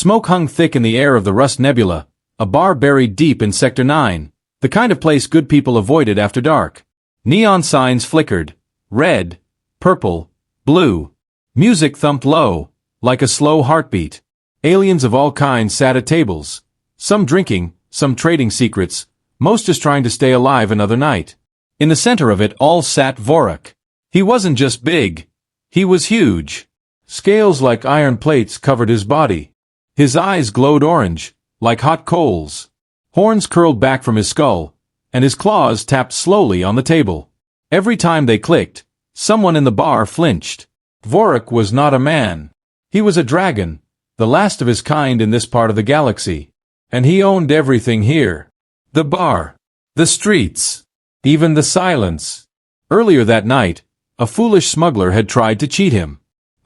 Smoke hung thick in the air of the Rust Nebula, a bar buried deep in Sector 9, the kind of place good people avoided after dark. Neon signs flickered, red, purple, blue. Music thumped low, like a slow heartbeat. Aliens of all kinds sat at tables, some drinking, some trading secrets, most just trying to stay alive another night. In the center of it all sat Vorak. He wasn't just big, he was huge. Scales like iron plates covered his body. His eyes glowed orange, like hot coals. Horns curled back from his skull, and his claws tapped slowly on the table. Every time they clicked, someone in the bar flinched. Vorak was not a man. He was a dragon, the last of his kind in this part of the galaxy. And he owned everything here. The bar, the streets, even the silence. Earlier that night, a foolish smuggler had tried to cheat him.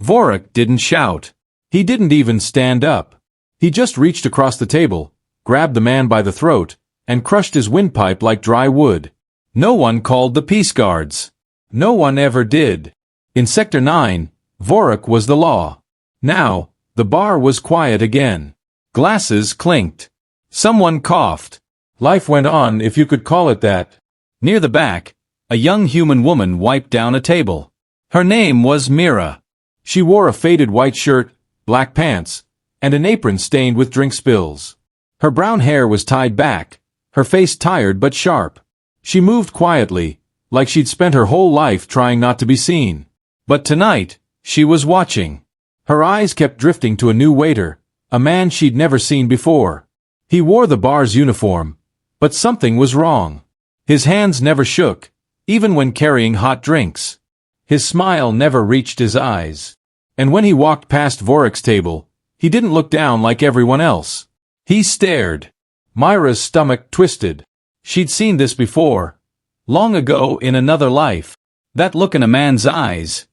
Vorak didn't shout. He didn't even stand up. He just reached across the table, grabbed the man by the throat, and crushed his windpipe like dry wood. No one called the peace guards. No one ever did. In Sector 9, Vorak was the law. Now, the bar was quiet again. Glasses clinked. Someone coughed. Life went on, if you could call it that. Near the back, a young human woman wiped down a table. Her name was Mira. She wore a faded white shirt, black pants, and an apron stained with drink spills. Her brown hair was tied back, her face tired but sharp. She moved quietly, like she'd spent her whole life trying not to be seen. But tonight, she was watching. Her eyes kept drifting to a new waiter, a man she'd never seen before. He wore the bar's uniform, but something was wrong. His hands never shook, even when carrying hot drinks. His smile never reached his eyes. And when he walked past Vorak's table, he didn't look down like everyone else. He stared. Myra's stomach twisted. She'd seen this before. Long ago in another life. That look in a man's eyes.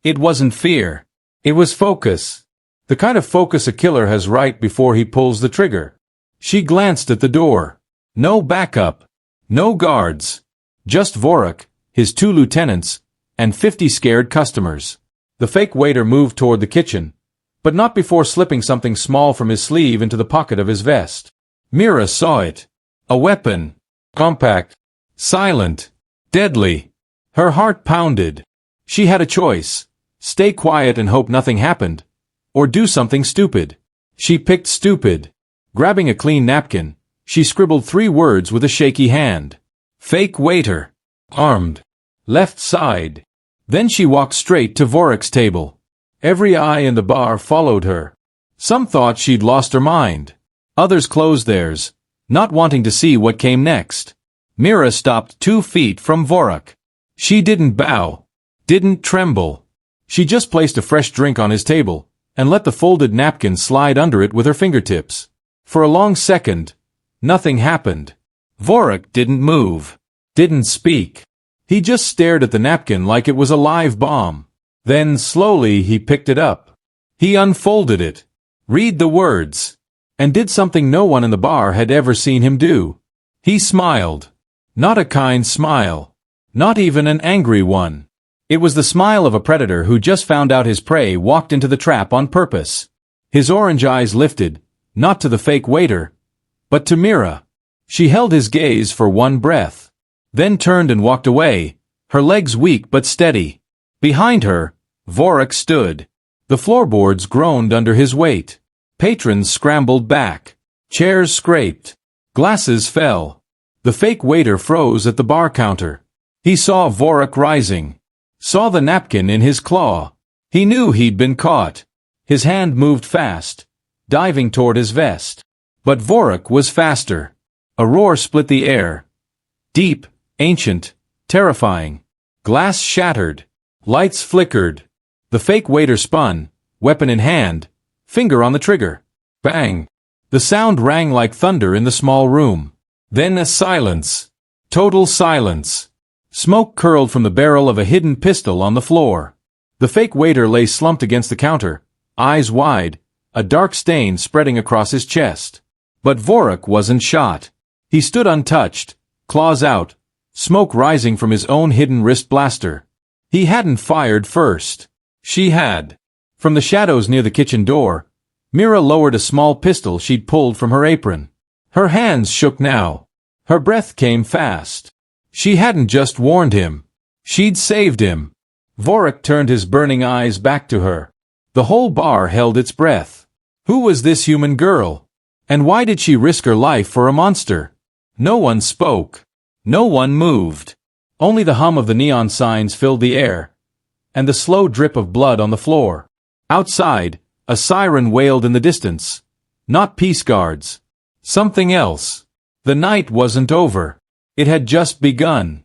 It wasn't fear. It was focus. The kind of focus a killer has right before he pulls the trigger. She glanced at the door. No backup. No guards. Just Vorak, his 2 lieutenants, and 50 scared customers. The fake waiter moved toward the kitchen, but not before slipping something small from his sleeve into the pocket of his vest. Mira saw it. A weapon. Compact. Silent. Deadly. Her heart pounded. She had a choice. Stay quiet and hope nothing happened, or do something stupid. She picked stupid. Grabbing a clean napkin, she scribbled 3 words with a shaky hand. Fake waiter. Armed. Left side. Then she walked straight to Vorak's table. Every eye in the bar followed her. Some thought she'd lost her mind. Others closed theirs, not wanting to see what came next. Mira stopped 2 feet from Vorak. She didn't bow. Didn't tremble. She just placed a fresh drink on his table, and let the folded napkin slide under it with her fingertips. For a long second, nothing happened. Vorak didn't move. Didn't speak. He just stared at the napkin like it was a live bomb. Then, slowly, he picked it up. He unfolded it. Read the words. And did something no one in the bar had ever seen him do. He smiled. Not a kind smile. Not even an angry one. It was the smile of a predator who just found out his prey walked into the trap on purpose. His orange eyes lifted, not to the fake waiter, but to Mira. She held his gaze for one breath, then turned and walked away, her legs weak but steady. Behind her, Vorak stood. The floorboards groaned under his weight. Patrons scrambled back. Chairs scraped. Glasses fell. The fake waiter froze at the bar counter. He saw Vorak rising. Saw the napkin in his claw. He knew he'd been caught. His hand moved fast, diving toward his vest. But Vorak was faster. A roar split the air. Deep, ancient, terrifying. Glass shattered. Lights flickered. The fake waiter spun, weapon in hand, finger on the trigger. Bang! The sound rang like thunder in the small room. Then a silence. Total silence. Smoke curled from the barrel of a hidden pistol on the floor. The fake waiter lay slumped against the counter, eyes wide, a dark stain spreading across his chest. But Vorak wasn't shot. He stood untouched, claws out, smoke rising from his own hidden wrist blaster. He hadn't fired first. She had. From the shadows near the kitchen door, Mira lowered a small pistol she'd pulled from her apron. Her hands shook now. Her breath came fast. She hadn't just warned him. She'd saved him. Vorik turned his burning eyes back to her. The whole bar held its breath. Who was this human girl? And why did she risk her life for a monster? No one spoke. No one moved. Only the hum of the neon signs filled the air, and the slow drip of blood on the floor. Outside, a siren wailed in the distance. Not peace guards. Something else. The night wasn't over. It had just begun.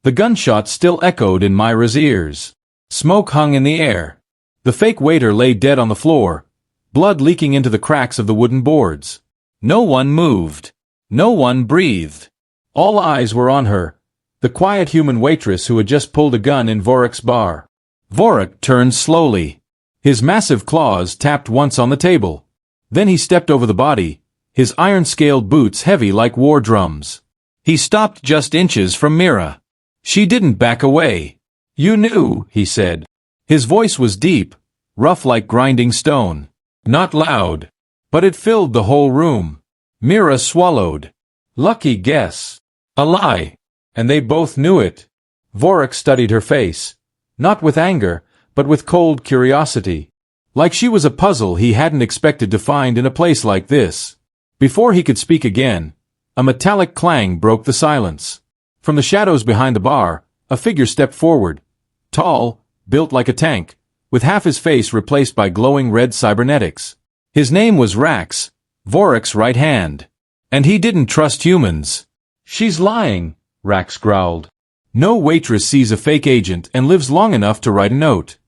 The gunshots still echoed in Myra's ears. Smoke hung in the air. The fake waiter lay dead on the floor, blood leaking into the cracks of the wooden boards. No one moved. No one breathed. All eyes were on her, the quiet human waitress who had just pulled a gun in Vorik's bar. Vorik turned slowly. His massive claws tapped once on the table. Then he stepped over the body, his iron-scaled boots heavy like war drums. He stopped just inches from Mira. She didn't back away. "You knew," he said. His voice was deep, rough like grinding stone. Not loud, but it filled the whole room. Mira swallowed. Lucky guess. A lie. And they both knew it. Vorik studied her face, not with anger, but with cold curiosity. Like she was a puzzle he hadn't expected to find in a place like this. Before he could speak again, a metallic clang broke the silence. From the shadows behind the bar, a figure stepped forward. Tall, built like a tank, with half his face replaced by glowing red cybernetics. His name was Rax, Vorik's right hand. And he didn't trust humans. "She's lying," Rax growled. "No waitress sees a fake agent and lives long enough to write a note."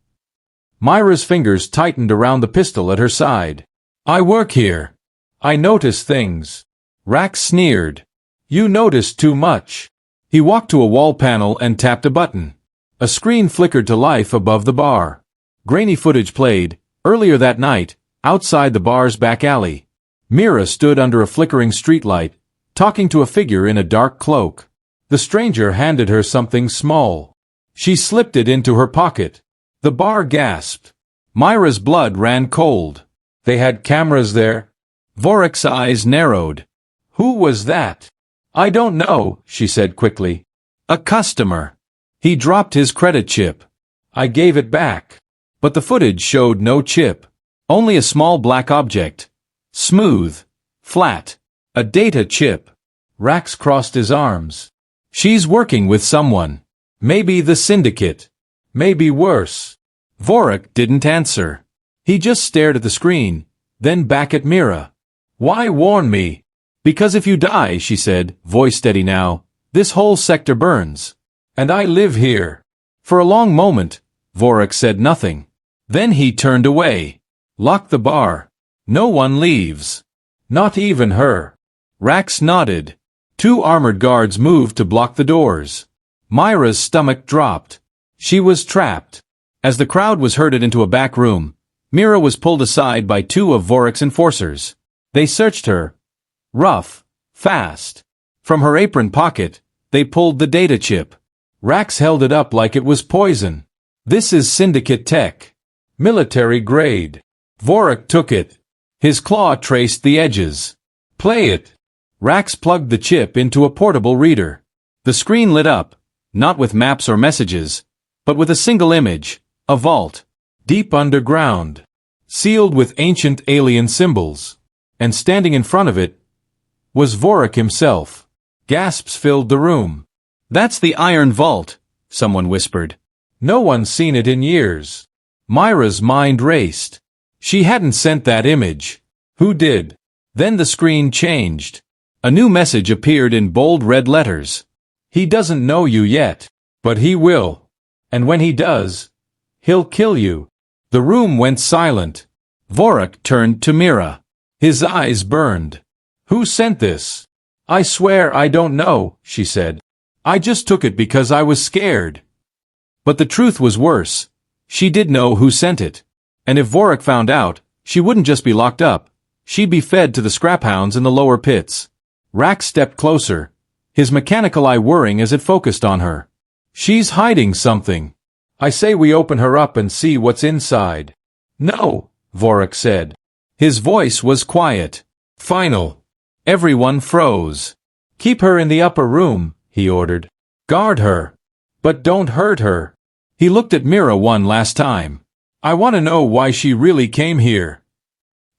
Myra's fingers tightened around the pistol at her side. "I work here. I notice things." Rax sneered. "You notice too much." He walked to a wall panel and tapped a button. A screen flickered to life above the bar. Grainy footage played, earlier that night, outside the bar's back alley. Mira stood under a flickering streetlight, talking to a figure in a dark cloak. The stranger handed her something small. She slipped it into her pocket. The bar gasped. Myra's blood ran cold. They had cameras there? Vorik's eyes narrowed. "Who was that?" "I don't know," she said quickly. "A customer. He dropped his credit chip. I gave it back." But the footage showed no chip. Only a small black object. Smooth. Flat. A data chip. Rax crossed his arms. "She's working with someone. Maybe the syndicate. Maybe worse." Vorik didn't answer. He just stared at the screen, then back at Mira. "Why warn me?" "Because if you die," she said, voice steady now, "this whole sector burns. And I live here." For a long moment, Vorik said nothing. Then he turned away. "Lock the bar. No one leaves. Not even her." Rax nodded. 2 armored guards moved to block the doors. Myra's stomach dropped. She was trapped. As the crowd was herded into a back room, Mira was pulled aside by 2 of Vorik's enforcers. They searched her. Rough. Fast. From her apron pocket, they pulled the data chip. Rax held it up like it was poison. "This is syndicate tech. Military grade." Vorik took it. His claw traced the edges. "Play it." Rax plugged the chip into a portable reader. The screen lit up, not with maps or messages, but with a single image, a vault, deep underground, sealed with ancient alien symbols. And standing in front of it was Vorik himself. Gasps filled the room. "That's the Iron Vault," someone whispered. "No one's seen it in years." Myra's mind raced. She hadn't sent that image. Who did? Then the screen changed. A new message appeared in bold red letters. "He doesn't know you yet, but he will. And when he does, he'll kill you." The room went silent. Vorik turned to Mira. His eyes burned. "Who sent this?" "I swear I don't know," she said. "I just took it because I was scared." But the truth was worse. She did know who sent it. And if Vorik found out, she wouldn't just be locked up. She'd be fed to the scraphounds in the lower pits. Rax stepped closer, his mechanical eye whirring as it focused on her. "She's hiding something. I say we open her up and see what's inside." "No," Vorik said. His voice was quiet. Final. Everyone froze. Keep her in the upper room, he ordered. Guard her. But don't hurt her. He looked at Mira one last time. I want to know why she really came here.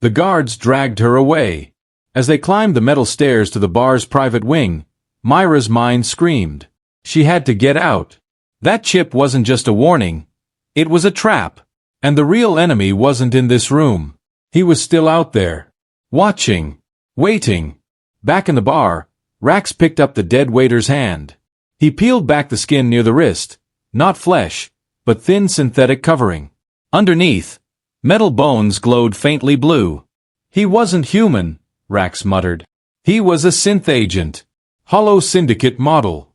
The guards dragged her away. As they climbed the metal stairs to the bar's private wing, Myra's mind screamed. She had to get out. That chip wasn't just a warning. It was a trap. And the real enemy wasn't in this room. He was still out there. Watching. Waiting. Back in the bar, Rax picked up the dead waiter's hand. He peeled back the skin near the wrist. Not flesh, but thin synthetic covering. Underneath, metal bones glowed faintly blue. He wasn't human, Rax muttered. He was a synth agent. Hollow Syndicate model.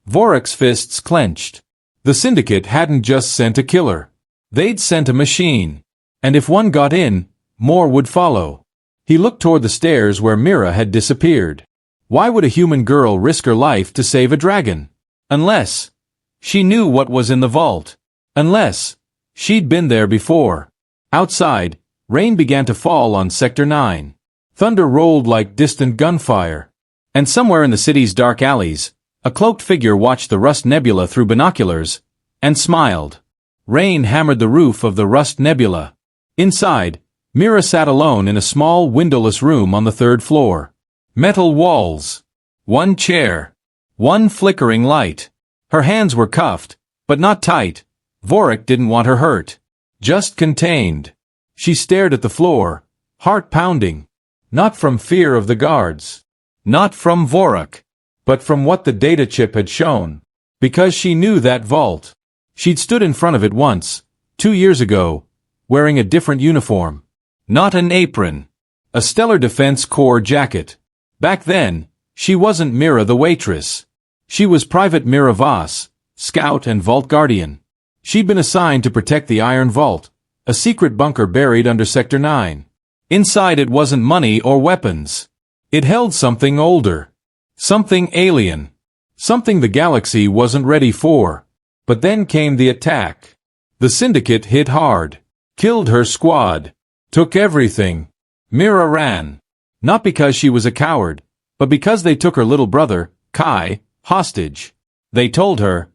Vorek's fists clenched. The Syndicate hadn't just sent a killer. They'd sent a machine. And if one got in, more would follow. He looked toward the stairs where Mira had disappeared. Why would a human girl risk her life to save a dragon? Unless she knew what was in the vault. Unless she'd been there before. Outside, rain began to fall on Sector 9. Thunder rolled like distant gunfire. And somewhere in the city's dark alleys, a cloaked figure watched the Rust Nebula through binoculars and smiled. Rain hammered the roof of the Rust Nebula. Inside, Mira sat alone in a small windowless room on the 3rd floor. Metal walls. One chair. One flickering light. Her hands were cuffed, but not tight. Vorek didn't want her hurt. Just contained. She stared at the floor, heart pounding. Not from fear of the guards. Not from Vorek. But from what the data chip had shown. Because she knew that vault. She'd stood in front of it once, 2 years ago, wearing a different uniform. Not an apron. A Stellar Defense Corps jacket. Back then, she wasn't Mira the waitress. She was Private Mira Voss, scout and vault guardian. She'd been assigned to protect the Iron Vault, a secret bunker buried under Sector 9. Inside it wasn't money or weapons. It held something older. Something alien. Something the galaxy wasn't ready for. But then came the attack. The Syndicate hit hard. Killed her squad. Took everything. Mira ran. Not because she was a coward, but because they took her little brother, Kai, hostage. They told her,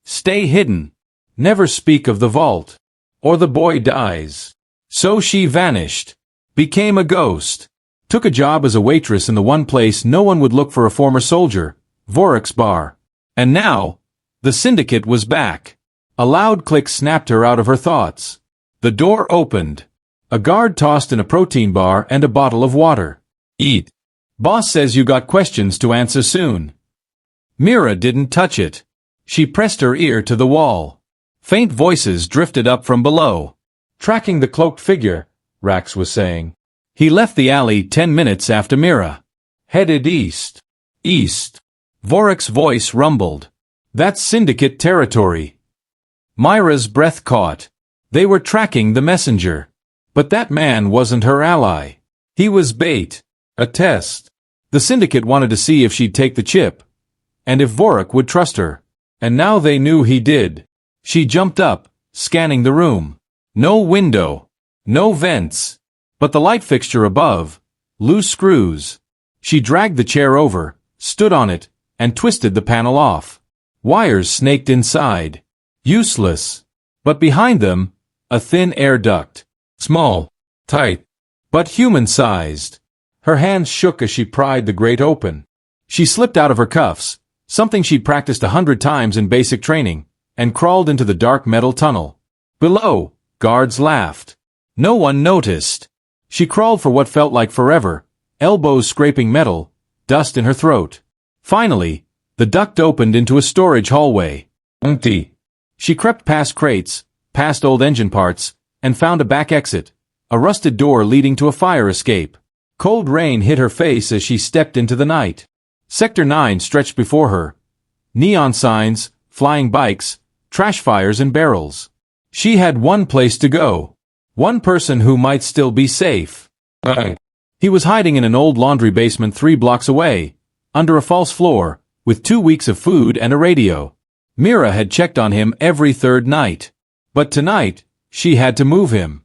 stay hidden. Never speak of the vault. Or the boy dies. So she vanished. Became a ghost. Took a job as a waitress in the one place no one would look for a former soldier, Vorek's bar. And now, the Syndicate was back. A loud click snapped her out of her thoughts. The door opened. A guard tossed in a protein bar and a bottle of water. Eat. Boss says you got questions to answer soon. Mira didn't touch it. She pressed her ear to the wall. Faint voices drifted up from below. Tracking the cloaked figure, Rax was saying. He left the alley 10 minutes after Mira. Headed east. East. Vorek's voice rumbled. That's Syndicate territory. Myra's breath caught. They were tracking the messenger. But that man wasn't her ally. He was bait. A test. The Syndicate wanted to see if she'd take the chip. And if Vorek would trust her. And now they knew he did. She jumped up, scanning the room. No window. No vents. But the light fixture above. Loose screws. She dragged the chair over, stood on it, and twisted the panel off. Wires snaked inside. Useless. But behind them, a thin air duct. Small. Tight. But human-sized. Her hands shook as she pried the grate open. She slipped out of her cuffs, something she'd practiced 100 times in basic training, and crawled into the dark metal tunnel. Below, guards laughed. No one noticed. She crawled for what felt like forever, elbows scraping metal, dust in her throat. Finally, the duct opened into a storage hallway. Empty. She crept past crates, past old engine parts, and found a back exit, a rusted door leading to a fire escape. Cold rain hit her face as she stepped into the night. Sector 9 stretched before her. Neon signs, flying bikes, trash fires and barrels. She had one place to go. One person who might still be safe. He was hiding in an old laundry basement 3 blocks away, under a false floor, with 2 weeks of food and a radio. Mira had checked on him every 3rd night. But tonight, she had to move him.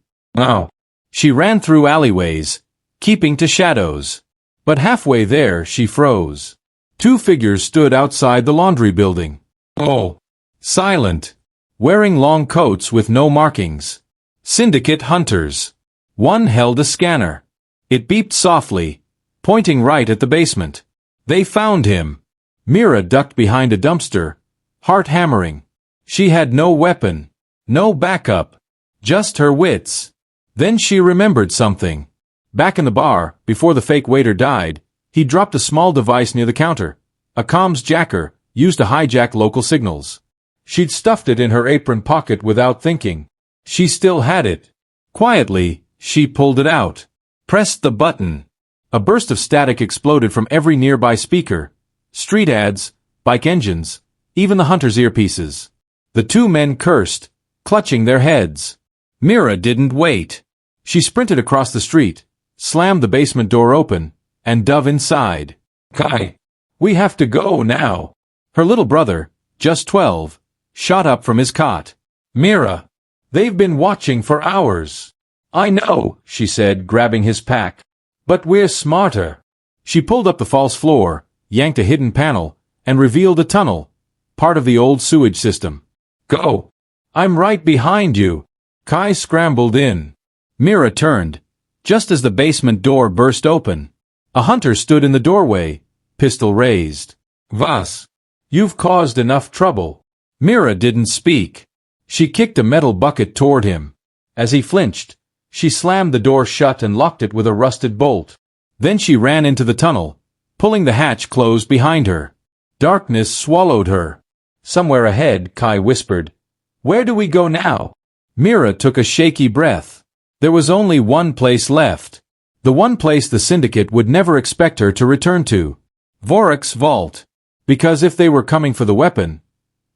She ran through alleyways, keeping to shadows. But halfway there she froze. Two figures stood outside the laundry building. Oh! Silent. Wearing long coats with no markings. Syndicate hunters. One held a scanner. It beeped softly, pointing right at the basement. They found him. Mira ducked behind a dumpster, heart hammering. She had no weapon, no backup, just her wits. Then she remembered something. Back in the bar, before the fake waiter died, he dropped a small device near the counter, a comms jacker, used to hijack local signals. She'd stuffed it in her apron pocket without thinking. She still had it. Quietly, she pulled it out. Pressed the button. A burst of static exploded from every nearby speaker. Street ads, bike engines, even the hunter's earpieces. The two men cursed, clutching their heads. Mira didn't wait. She sprinted across the street, slammed the basement door open, and dove inside. Kai, we have to go now. Her little brother, just 12, shot up from his cot. Mira, they've been watching for hours. I know, she said, grabbing his pack. But we're smarter. She pulled up the false floor, yanked a hidden panel, and revealed a tunnel, part of the old sewage system. Go. I'm right behind you. Kai scrambled in. Mira turned, just as the basement door burst open. A hunter stood in the doorway, pistol raised. Was, you've caused enough trouble. Mira didn't speak. She kicked a metal bucket toward him. As he flinched, she slammed the door shut and locked it with a rusted bolt. Then she ran into the tunnel, pulling the hatch closed behind her. Darkness swallowed her. Somewhere ahead, Kai whispered, "Where do we go now?" Mira took a shaky breath. There was only one place left. The one place the syndicate would never expect her to return to. Vorok's vault. Because if they were coming for the weapon,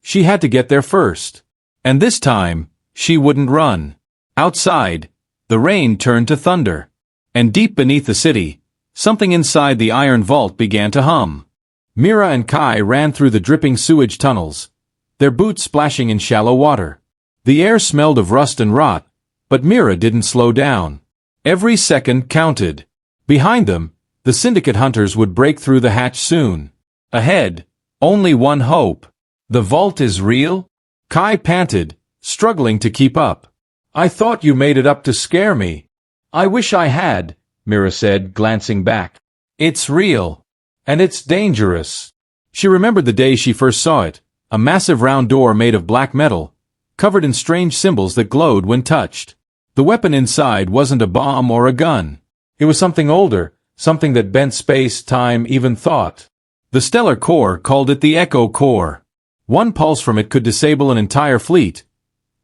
she had to get there first. And this time, she wouldn't run. Outside, the rain turned to thunder. And deep beneath the city, something inside the iron vault began to hum. Mira and Kai ran through the dripping sewage tunnels, their boots splashing in shallow water. The air smelled of rust and rot, but Mira didn't slow down. Every second counted. Behind them, the syndicate hunters would break through the hatch soon. Ahead, only one hope. The vault is real? Kai panted, struggling to keep up. I thought you made it up to scare me. I wish I had, Mira said, glancing back. It's real. And it's dangerous. She remembered the day she first saw it, a massive round door made of black metal, covered in strange symbols that glowed when touched. The weapon inside wasn't a bomb or a gun. It was something older, something that bent space, time, even thought. The Stellar Core called it the Echo Core. One pulse from it could disable an entire fleet,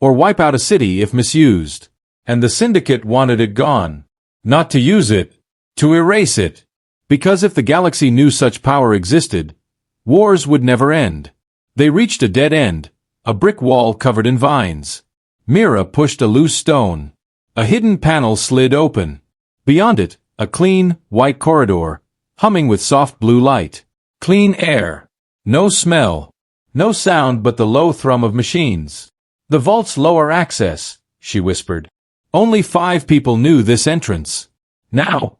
or wipe out a city if misused. And the Syndicate wanted it gone. Not to use it, to erase it. Because if the galaxy knew such power existed, wars would never end. They reached a dead end, a brick wall covered in vines. Mira pushed a loose stone. A hidden panel slid open. Beyond it, a clean, white corridor, humming with soft blue light. Clean air. No smell. No sound but the low thrum of machines. The vault's lower access, she whispered. Only 5 people knew this entrance. Now,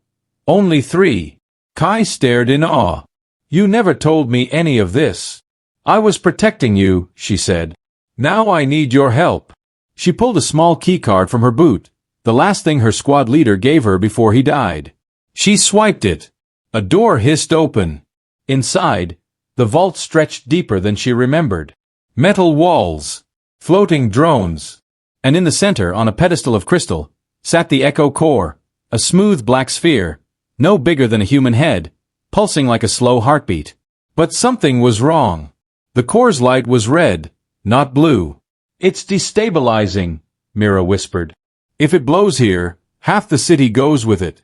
only 3. Kai stared in awe. You never told me any of this. I was protecting you, she said. Now I need your help. She pulled a small keycard from her boot, the last thing her squad leader gave her before he died. She swiped it. A door hissed open. Inside, the vault stretched deeper than she remembered. Metal walls. Floating drones. And in the center, on a pedestal of crystal, sat the Echo Core, a smooth black sphere, no bigger than a human head, pulsing like a slow heartbeat. But something was wrong. The core's light was red, not blue. It's destabilizing, Mira whispered. If it blows here, half the city goes with it.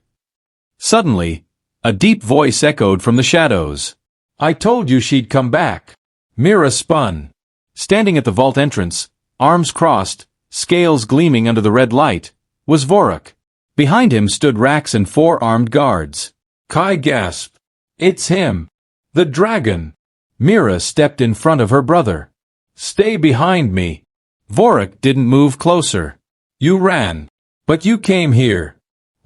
Suddenly, a deep voice echoed from the shadows. I told you she'd come back. Mira spun. Standing at the vault entrance, arms crossed, scales gleaming under the red light, was Vorok. Behind him stood Rax and 4 armed guards. Kai gasped. It's him. The dragon. Mira stepped in front of her brother. Stay behind me. Vorok didn't move closer. You ran. But you came here.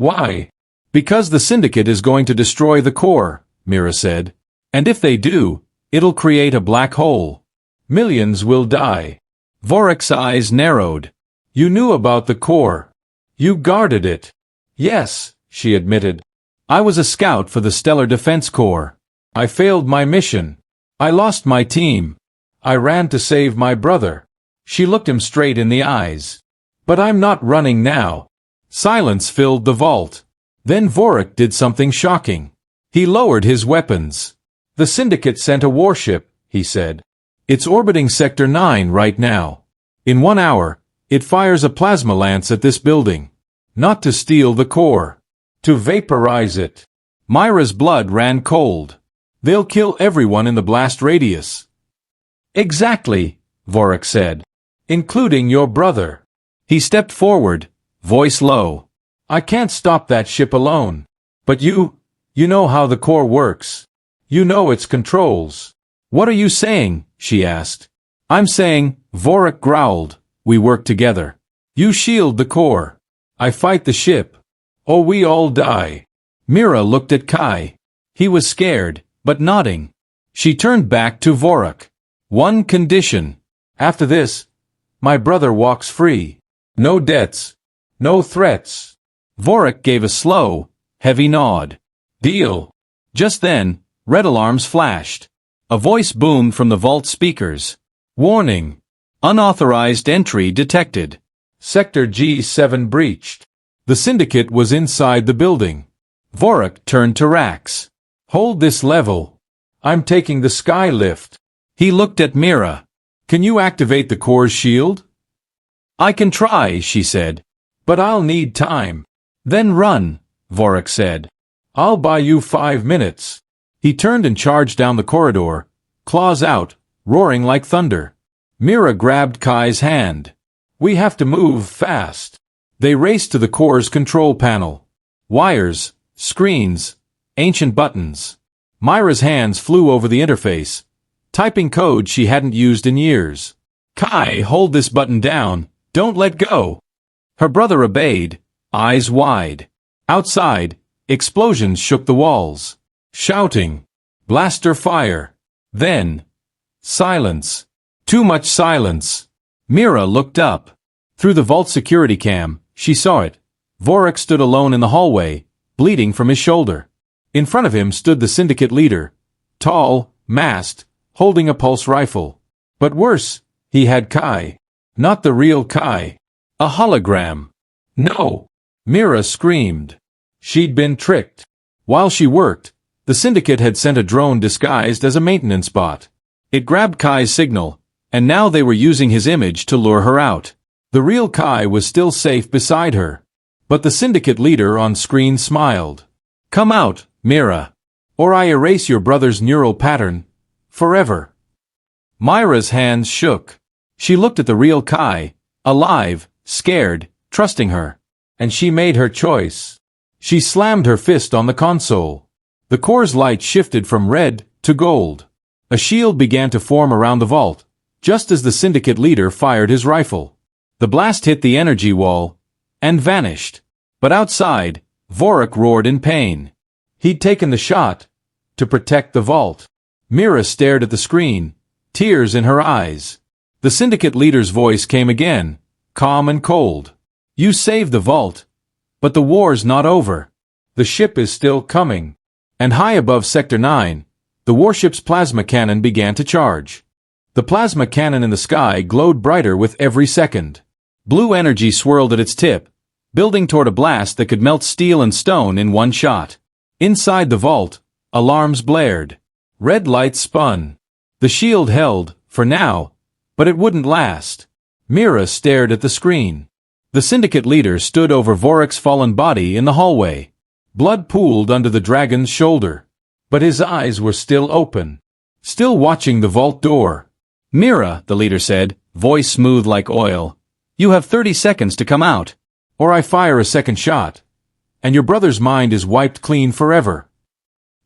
Why? Because the syndicate is going to destroy the core, Mira said. And if they do, it'll create a black hole. Millions will die. Vorek's eyes narrowed. You knew about the core. You guarded it. Yes, she admitted. I was a scout for the Stellar Defense Corps. I failed my mission. I lost my team. I ran to save my brother. She looked him straight in the eyes. But I'm not running now. Silence filled the vault. Then Vorek did something shocking. He lowered his weapons. The syndicate sent a warship, he said. It's orbiting Sector 9 right now. In 1 hour, it fires a plasma lance at this building. Not to steal the core. To vaporize it. Myra's blood ran cold. They'll kill everyone in the blast radius. Exactly, Vorek said. Including your brother. He stepped forward, voice low. I can't stop that ship alone. But you know how the core works. You know its controls. What are you saying? She asked. I'm saying, Vorek growled, we work together. You shield the core. I fight the ship. Or we all die. Mira looked at Kai. He was scared, but nodding. She turned back to Vorek. One condition. After this, my brother walks free. No debts. No threats. Vorek gave a slow, heavy nod. Deal. Just then, red alarms flashed. A voice boomed from the vault speakers. Warning. Unauthorized entry detected. Sector G7 breached. The syndicate was inside the building. Vorek turned to Rax. Hold this level. I'm taking the sky lift. He looked at Mira. Can you activate the core's shield? I can try, she said. But I'll need time. Then run, Vorek said. I'll buy you 5 minutes. He turned and charged down the corridor, claws out, roaring like thunder. Mira grabbed Kai's hand. We have to move fast. They raced to the core's control panel. Wires, screens, ancient buttons. Myra's hands flew over the interface, typing code she hadn't used in years. Kai, hold this button down. Don't let go. Her brother obeyed, eyes wide. Outside, explosions shook the walls. Shouting. Blaster fire. Then, silence. Too much silence. Mira looked up. Through the vault security cam, she saw it. Vorek stood alone in the hallway, bleeding from his shoulder. In front of him stood the syndicate leader, tall, masked, holding a pulse rifle. But worse, he had Kai. Not the real Kai. A hologram. No! Mira screamed. She'd been tricked. While she worked, the syndicate had sent a drone disguised as a maintenance bot. It grabbed Kai's signal, and now they were using his image to lure her out. The real Kai was still safe beside her. But the syndicate leader on screen smiled. Come out, Mira. Or I erase your brother's neural pattern. Forever. Myra's hands shook. She looked at the real Kai, alive, scared, trusting her. And she made her choice. She slammed her fist on the console. The core's light shifted from red to gold. A shield began to form around the vault, just as the syndicate leader fired his rifle. The blast hit the energy wall, and vanished. But outside, Vorek roared in pain. He'd taken the shot, to protect the vault. Mira stared at the screen, tears in her eyes. The syndicate leader's voice came again, calm and cold. You saved the vault, but the war's not over. The ship is still coming. And high above Sector 9, the warship's plasma cannon began to charge. The plasma cannon in the sky glowed brighter with every second. Blue energy swirled at its tip, building toward a blast that could melt steel and stone in one shot. Inside the vault, alarms blared. Red lights spun. The shield held, for now, but it wouldn't last. Mira stared at the screen. The syndicate leader stood over Vorek's fallen body in the hallway. Blood pooled under the dragon's shoulder. But his eyes were still open. Still watching the vault door. Mira, the leader said, voice smooth like oil. You have 30 seconds to come out, or I fire a second shot, and your brother's mind is wiped clean forever.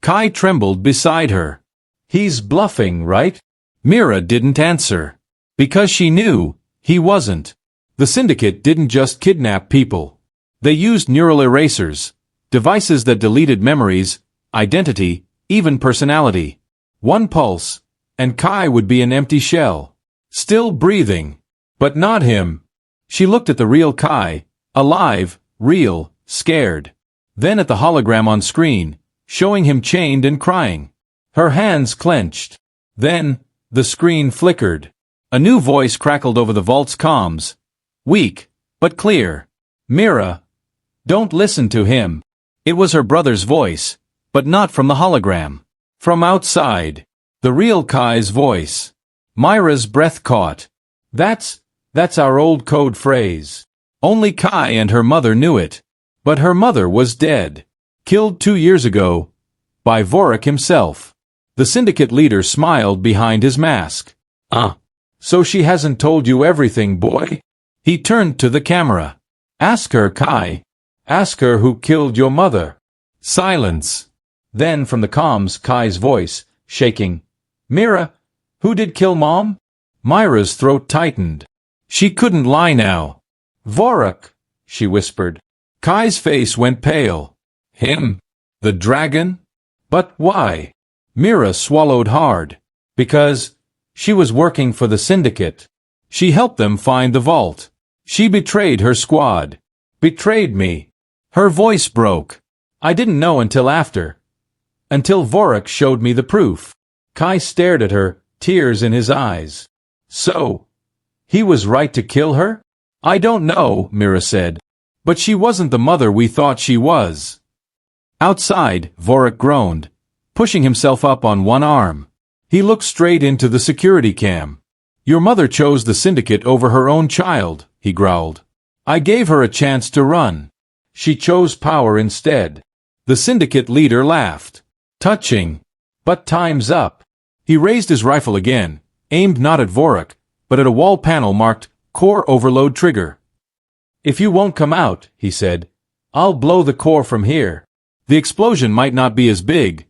Kai trembled beside her. He's bluffing, right? Mira didn't answer. Because she knew, he wasn't. The syndicate didn't just kidnap people. They used neural erasers, devices that deleted memories, identity, even personality. One pulse, and Kai would be an empty shell. Still breathing. But not him. She looked at the real Kai, alive, real, scared. Then at the hologram on screen, showing him chained and crying. Her hands clenched. Then, the screen flickered. A new voice crackled over the vault's comms. Weak, but clear. Mira, don't listen to him. It was her brother's voice, but not from the hologram. From outside. The real Kai's voice. Myra's breath caught. That's our old code phrase. Only Kai and her mother knew it. But her mother was dead. Killed 2 years ago. By Vorik himself. The syndicate leader smiled behind his mask. So she hasn't told you everything, boy? He turned to the camera. Ask her, Kai. Ask her who killed your mother. Silence. Then from the comms, Kai's voice, shaking. Mira, who did kill Mom? Myra's throat tightened. She couldn't lie now. Vorik, she whispered. Kai's face went pale. Him? The dragon? But why? Mira swallowed hard. Because she was working for the syndicate. She helped them find the vault. She betrayed her squad. Betrayed me. Her voice broke. I didn't know until after. Until Vorik showed me the proof. Kai stared at her, tears in his eyes. So, he was right to kill her? I don't know, Mira said. But she wasn't the mother we thought she was. Outside, Vorik groaned, pushing himself up on one arm. He looked straight into the security cam. Your mother chose the syndicate over her own child, he growled. I gave her a chance to run. She chose power instead. The syndicate leader laughed. Touching. But time's up. He raised his rifle again, aimed not at Vorik, but at a wall panel marked Core Overload Trigger. If you won't come out, he said, I'll blow the core from here. The explosion might not be as big,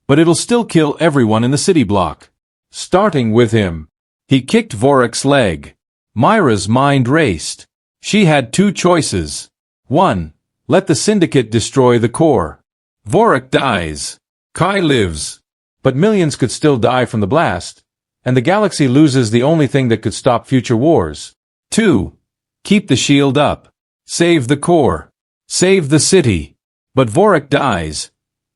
but it'll still kill everyone in the city block. Starting with him. He kicked Vorik's leg. Myra's mind raced. She had 2 choices. 1. Let the syndicate destroy the core. Vorik dies. Kai lives. But millions could still die from the blast, and the galaxy loses the only thing that could stop future wars. 2. Keep the shield up. Save the core. Save the city. But Vorik dies,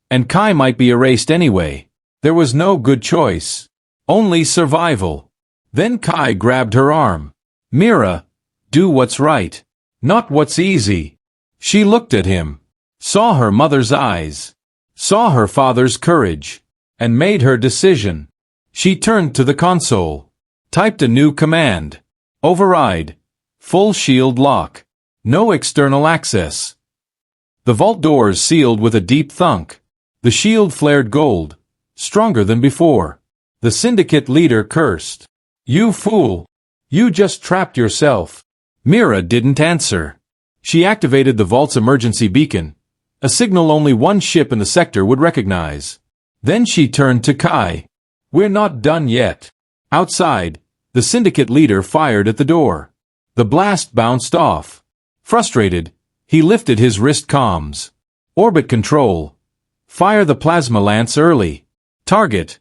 and Kai might be erased anyway. There was no good choice. Only survival. Then Kai grabbed her arm. Mira, do what's right. Not what's easy. She looked at him. Saw her mother's eyes. Saw her father's courage. And made her decision. She turned to the console. Typed a new command. Override. Full shield lock. No external access. The vault doors sealed with a deep thunk. The shield flared gold. Stronger than before. The syndicate leader cursed. You fool. You just trapped yourself. Mira didn't answer. She activated the vault's emergency beacon. A signal only one ship in the sector would recognize. Then she turned to Kai. We're not done yet. Outside, the syndicate leader fired at the door. The blast bounced off. Frustrated, he lifted his wrist comms. Orbit control. Fire the plasma lance early. Target.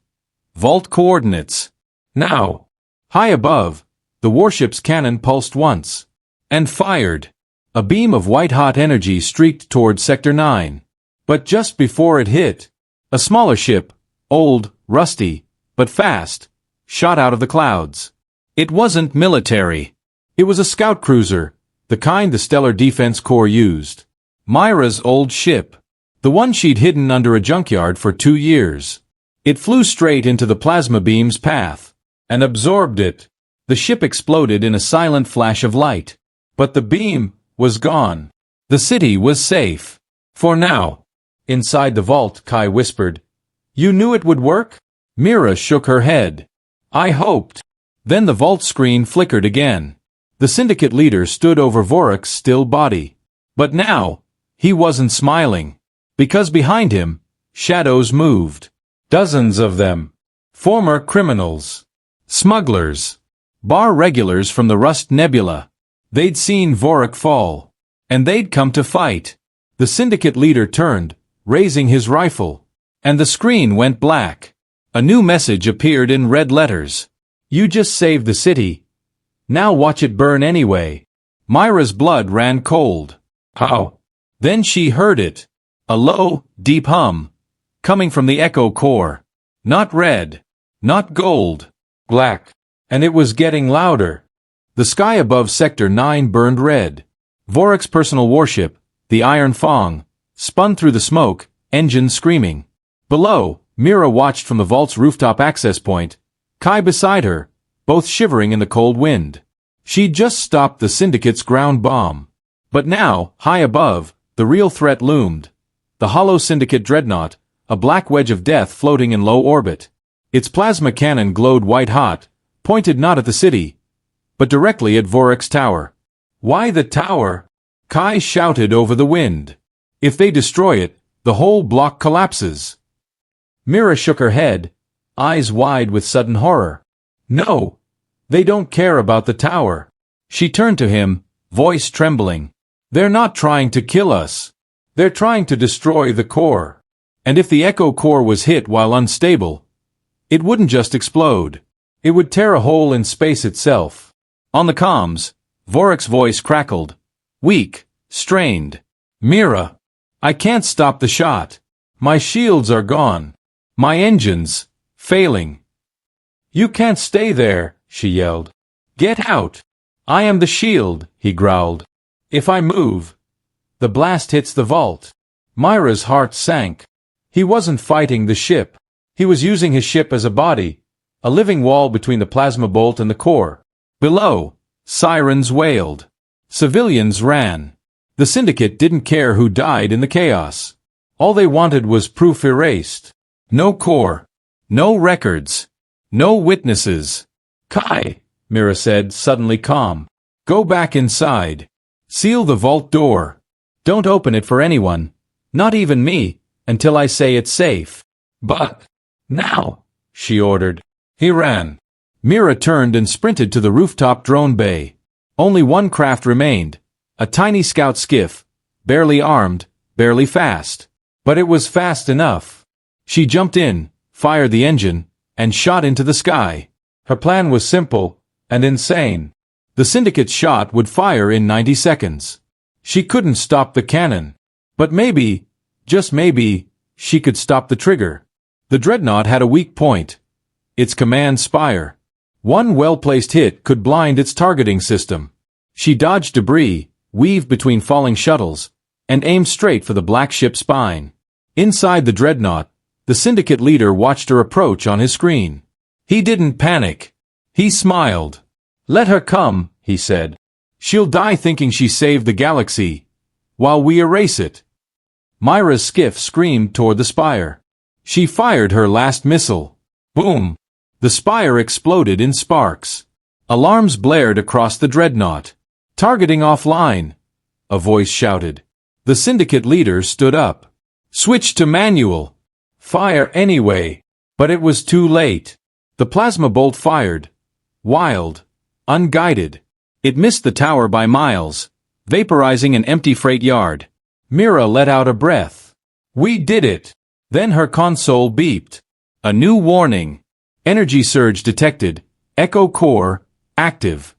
Vault coordinates. Now. High above, the warship's cannon pulsed once. And fired. A beam of white-hot energy streaked toward Sector 9. But just before it hit, a smaller ship, old, rusty, but fast, shot out of the clouds. It wasn't military. It was a scout cruiser, the kind the Stellar Defense Corps used. Myra's old ship. The one she'd hidden under a junkyard for 2 years. It flew straight into the plasma beam's path, and absorbed it. The ship exploded in a silent flash of light. But the beam was gone. The city was safe. For now. Inside the vault, Kai whispered. You knew it would work? Mira shook her head. I hoped. Then the vault screen flickered again. The syndicate leader stood over Vorik's still body. But now, he wasn't smiling. Because behind him, shadows moved. Dozens of them. Former criminals. Smugglers. Bar regulars from the Rust Nebula. They'd seen Vorik fall. And they'd come to fight. The syndicate leader turned, raising his rifle. And the screen went black. A new message appeared in red letters. You just saved the city. Now watch it burn anyway. Myra's blood ran cold. How? Then she heard it. A low, deep hum. Coming from the echo core. Not red. Not gold. Black. And it was getting louder. The sky above Sector 9 burned red. Vorek's personal warship, the Iron Fong, spun through the smoke, engines screaming. Below, Mira watched from the vault's rooftop access point, Kai beside her, both shivering in the cold wind. She'd just stopped the Syndicate's ground bomb. But now, high above, the real threat loomed. The hollow Syndicate dreadnought, a black wedge of death floating in low orbit. Its plasma cannon glowed white-hot, pointed not at the city, but directly at Vorek's tower. Why the tower? Kai shouted over the wind. If they destroy it, the whole block collapses. Mira shook her head, eyes wide with sudden horror. No, they don't care about the tower. She turned to him, voice trembling. They're not trying to kill us. They're trying to destroy the core. And if the echo core was hit while unstable, it wouldn't just explode. It would tear a hole in space itself. On the comms, Vorek's voice crackled. Weak, strained. Mira, I can't stop the shot. My shields are gone. My engines, failing. You can't stay there, she yelled. Get out. I am the shield, he growled. If I move, the blast hits the vault. Myra's heart sank. He wasn't fighting the ship. He was using his ship as a body, a living wall between the plasma bolt and the core. Below, sirens wailed. Civilians ran. The Syndicate didn't care who died in the chaos. All they wanted was proof erased. No core. No records. No witnesses. Kai, Mira said, suddenly calm. Go back inside. Seal the vault door. Don't open it for anyone, not even me, until I say it's safe. But, now, she ordered. He ran. Mira turned and sprinted to the rooftop drone bay. Only one craft remained, a tiny scout skiff, barely armed, barely fast. But it was fast enough. She jumped in, fired the engine, and shot into the sky. Her plan was simple and insane. The Syndicate's shot would fire in 90 seconds. She couldn't stop the cannon. But maybe, just maybe, she could stop the trigger. The dreadnought had a weak point. Its command spire. One well-placed hit could blind its targeting system. She dodged debris, weaved between falling shuttles, and aimed straight for the black ship's spine. Inside the dreadnought, the Syndicate leader watched her approach on his screen. He didn't panic. He smiled. Let her come, he said. She'll die thinking she saved the galaxy, while we erase it. Myra's skiff screamed toward the spire. She fired her last missile. Boom! The spire exploded in sparks. Alarms blared across the dreadnought. Targeting offline, a voice shouted. The Syndicate leader stood up. Switch to manual. Fire anyway. But it was too late. The plasma bolt fired. Wild. Unguided. It missed the tower by miles, vaporizing an empty freight yard. Mira let out a breath. We did it. Then her console beeped. A new warning. Energy surge detected. Echo core, active.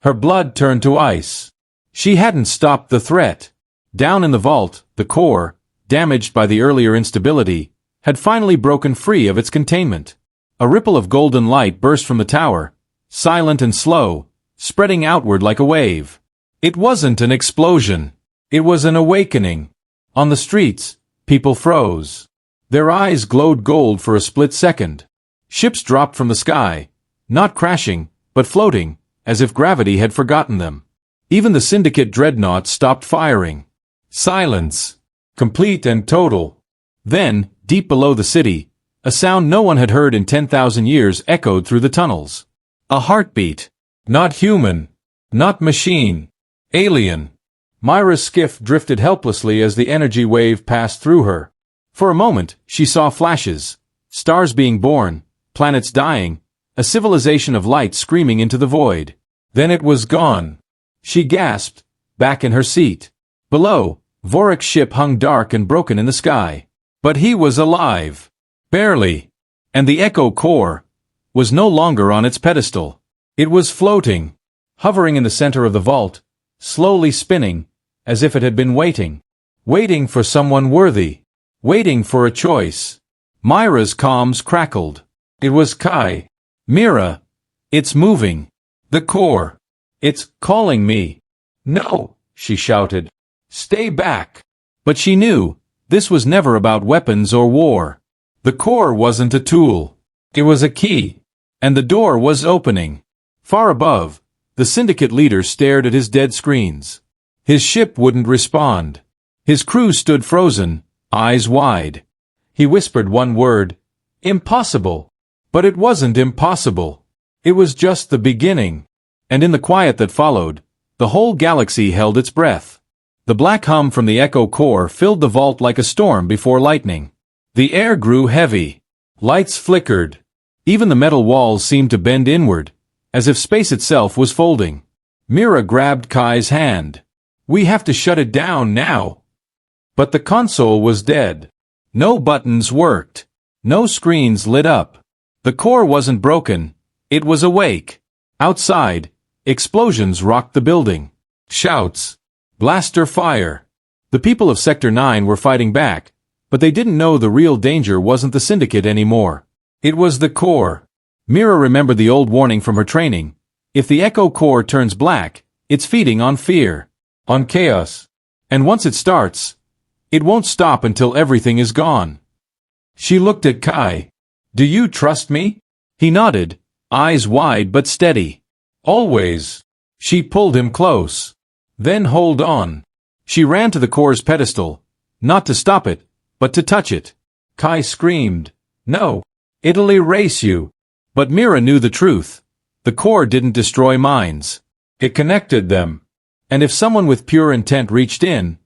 Her blood turned to ice. She hadn't stopped the threat. Down in the vault, the core, damaged by the earlier instability, had finally broken free of its containment. A ripple of golden light burst from the tower, silent and slow, spreading outward like a wave. It wasn't an explosion. It was an awakening. On the streets, people froze. Their eyes glowed gold for a split second. Ships dropped from the sky, not crashing, but floating, as if gravity had forgotten them. Even the Syndicate dreadnought stopped firing. Silence. Complete and total. Then, deep below the city, a sound no one had heard in 10,000 years echoed through the tunnels. A heartbeat. Not human. Not machine. Alien. Myra's skiff drifted helplessly as the energy wave passed through her. For a moment, she saw flashes. Stars being born, planets dying, a civilization of light screaming into the void. Then it was gone. She gasped, back in her seat. Below, Vorek's ship hung dark and broken in the sky. But he was alive. Barely. And the Echo Core was no longer on its pedestal. It was floating, hovering in the center of the vault, slowly spinning, as if it had been waiting. Waiting for someone worthy. Waiting for a choice. Myra's comms crackled. It was Kai. Mira. It's moving. The core. It's calling me. No, she shouted. Stay back. But she knew, this was never about weapons or war. The core wasn't a tool. It was a key. And the door was opening. Far above, the syndicate leader stared at his dead screens. His ship wouldn't respond. His crew stood frozen, eyes wide. He whispered one word, impossible. But it wasn't impossible. It was just the beginning. And in the quiet that followed, the whole galaxy held its breath. The black hum from the Echo Core filled the vault like a storm before lightning. The air grew heavy. Lights flickered. Even the metal walls seemed to bend inward, as if space itself was folding. Mira grabbed Kai's hand. We have to shut it down now. But the console was dead. No buttons worked. No screens lit up. The core wasn't broken. It was awake. Outside, explosions rocked the building. Shouts. Blaster fire. The people of Sector 9 were fighting back, but they didn't know the real danger wasn't the Syndicate anymore. It was the core. Mira remembered the old warning from her training. If the Echo Core turns black, it's feeding on fear. On chaos. And once it starts, it won't stop until everything is gone. She looked at Kai. Do you trust me? He nodded, eyes wide but steady. Always. She pulled him close. Then hold on. She ran to the core's pedestal, not to stop it, but to touch it. Kai screamed, no, it'll erase you. But Mira knew the truth. The core didn't destroy minds. It connected them. And if someone with pure intent reached in,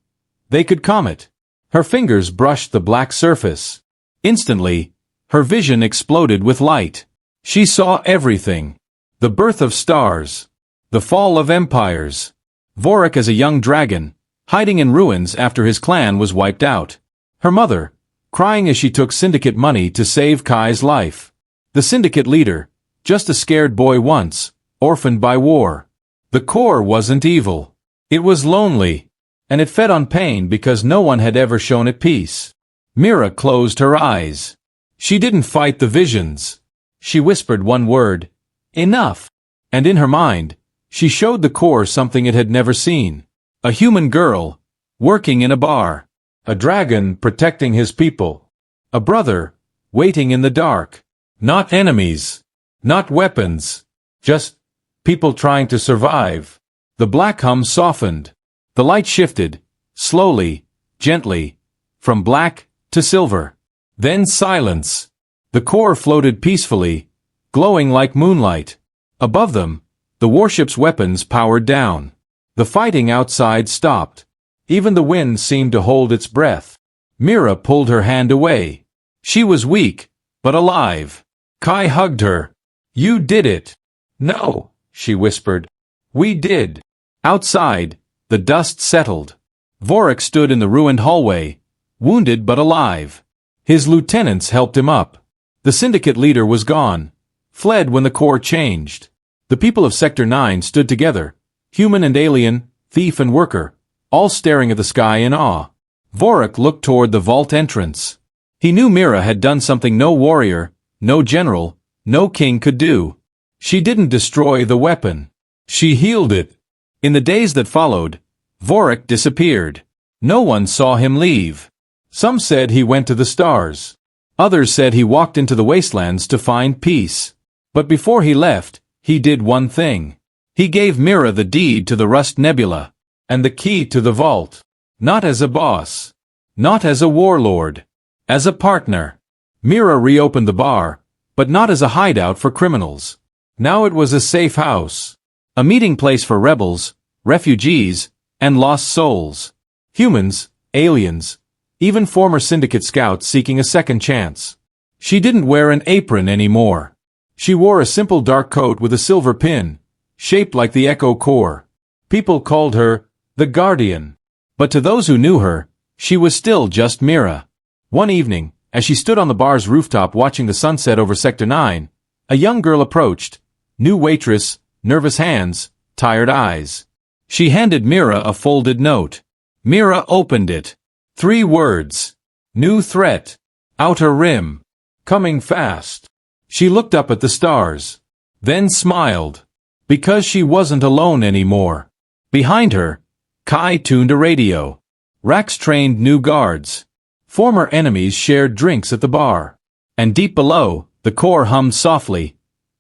they could calm it. Her fingers brushed the black surface. Instantly, her vision exploded with light. She saw everything. The birth of stars. The fall of empires. Vorek as a young dragon, hiding in ruins after his clan was wiped out. Her mother, crying as she took Syndicate money to save Kai's life. The Syndicate leader, just a scared boy once, orphaned by war. The core wasn't evil. It was lonely. And it fed on pain because no one had ever shown it peace. Mira closed her eyes. She didn't fight the visions. She whispered one word, enough. And in her mind, she showed the core something it had never seen. A human girl, working in a bar. A dragon protecting his people. A brother, waiting in the dark. Not enemies. Not weapons. Just people trying to survive. The black hum softened. The light shifted, slowly, gently, from black to silver. Then silence. The core floated peacefully, glowing like moonlight. Above them, the warship's weapons powered down. The fighting outside stopped. Even the wind seemed to hold its breath. Mira pulled her hand away. She was weak, but alive. Kai hugged her. You did it. No, she whispered. We did. Outside, the dust settled. Vorek stood in the ruined hallway, wounded but alive. His lieutenants helped him up. The Syndicate leader was gone, fled when the core changed. The people of Sector 9 stood together, human and alien, thief and worker, all staring at the sky in awe. Vorek looked toward the vault entrance. He knew Mira had done something no warrior, no general, no king could do. She didn't destroy the weapon. She healed it. In the days that followed, Vorek disappeared. No one saw him leave. Some said he went to the stars. Others said he walked into the wastelands to find peace. But before he left, he did one thing. He gave Mira the deed to the Rust Nebula, and the key to the vault. Not as a boss. Not as a warlord. As a partner. Mira reopened the bar, but not as a hideout for criminals. Now it was a safe house. A meeting place for rebels, refugees, and lost souls. Humans, aliens, even former Syndicate scouts seeking a second chance. She didn't wear an apron anymore. She wore a simple dark coat with a silver pin, shaped like the Echo Core. People called her the guardian. But to those who knew her, she was still just Mira. One evening, as she stood on the bar's rooftop watching the sunset over Sector 9, a young girl approached, new waitress, nervous hands, tired eyes. She handed Mira a folded note. Mira opened it. 3 words. New threat. Outer rim. Coming fast. She looked up at the stars. Then smiled. Because she wasn't alone anymore. Behind her, Kai tuned a radio. Rax trained new guards. Former enemies shared drinks at the bar. And deep below, the core hummed softly.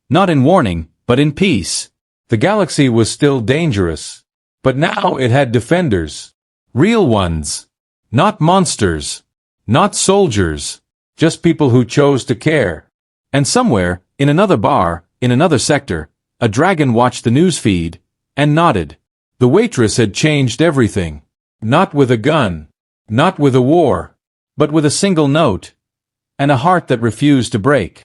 Not in warning, but in peace. The galaxy was still dangerous. But now it had defenders. Real ones. Not monsters. Not soldiers. Just people who chose to care. And somewhere, in another bar, in another sector, a dragon watched the news feed, and nodded. The waitress had changed everything. Not with a gun. Not with a war. But with a single note. And a heart that refused to break.